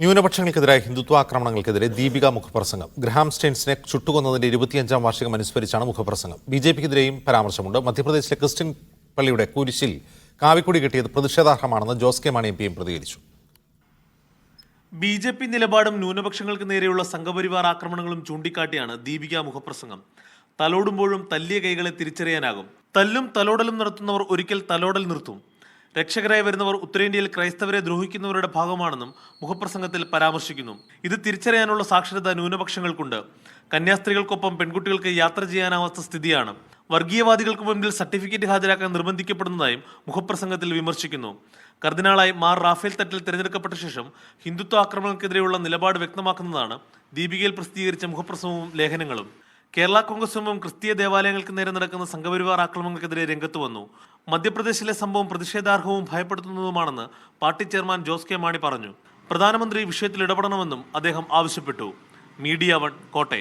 ന്യൂനപക്ഷങ്ങൾക്കെതിരായ ഹിന്ദുത്വാക്രമണങ്ങൾക്കെതിരെ ദീപിക മുഖപ്രസംഗം. ഗ്രഹാം സ്റ്റെയിൻസിനെ ചുട്ടുകൊന്നതിന്റെ 25ാം വാർഷികം അനുസ്മരിച്ചാണ് മുഖപ്രസംഗം. ബിജെപിക്കെതിരെയും പരാമർശമുണ്ട്. മധ്യപ്രദേശിലെ ക്രിസ്ത്യൻ പള്ളിയുടെ കുരിശിൽ കാവിക്കൊടി കെട്ടിയത് പ്രതിഷേധാർഹമാണെന്ന് ജോസ് കെ മാണി എം പ്രതികരിച്ചു. ബി.ജെ.പി നിലപാടും ന്യൂനപക്ഷങ്ങൾക്ക് നേരെയുള്ള സംഘപരിവാർ ആക്രമണങ്ങളും ചൂണ്ടിക്കാട്ടിയാണ് ദീപിക മുഖപ്രസംഗം. തലോടുമ്പോഴും തല്ലിയ കൈകളെ തിരിച്ചറിയാനാകും. തല്ലും തലോടലും നടത്തുന്നവർ ഒരിക്കൽ തലോടൽ നിർത്തും. രക്ഷകരായി വരുന്നവർ ഉത്തരേന്ത്യയിൽ ക്രൈസ്തവരെ ദ്രോഹിക്കുന്നവരുടെ ഭാഗമാണെന്നും മുഖപ്രസംഗത്തിൽ പരാമർശിക്കുന്നു. ഇത് തിരിച്ചറിയാനുള്ള സാക്ഷരത ന്യൂനപക്ഷങ്ങൾക്കുണ്ട്. കന്യാസ്ത്രീകൾക്കൊപ്പം പെൺകുട്ടികൾക്ക് യാത്ര ചെയ്യാനാവാത്ത സ്ഥിതിയാണ്. വർഗീയവാദികൾക്ക് മുൻപിൽ സർട്ടിഫിക്കറ്റ് ഹാജരാക്കാൻ നിർബന്ധിക്കപ്പെടുന്നതായും മുഖപ്രസംഗത്തിൽ വിമർശിക്കുന്നു. കർദിനാളായി മാർ റാഫേൽ തട്ടിൽ തിരഞ്ഞെടുക്കപ്പെട്ട ശേഷം ഹിന്ദുത്വ ആക്രമണങ്ങൾക്കെതിരെയുള്ള നിലപാട് വ്യക്തമാക്കുന്നതാണ് ദീപികയിൽ പ്രസിദ്ധീകരിച്ച മുഖപ്രസംഗവും ലേഖനങ്ങളും. കേരള കോൺഗ്രസ് എമ്മും ക്രിസ്തീയ ദേവാലയങ്ങൾക്ക് നേരെ നടക്കുന്ന സംഘപരിവാർ ആക്രമണങ്ങൾക്കെതിരെ രംഗത്ത് വന്നു. മധ്യപ്രദേശിലെ സംഭവം പ്രതിഷേധാർഹവും ഭയപ്പെടുത്തുന്നതുമാണെന്ന് പാർട്ടി ചെയർമാൻ ജോസ് കെ മാണി പറഞ്ഞു. പ്രധാനമന്ത്രി വിഷയത്തിൽ ഇടപെടണമെന്നും അദ്ദേഹം ആവശ്യപ്പെട്ടു. മീഡിയ 1 കോട്ടയം.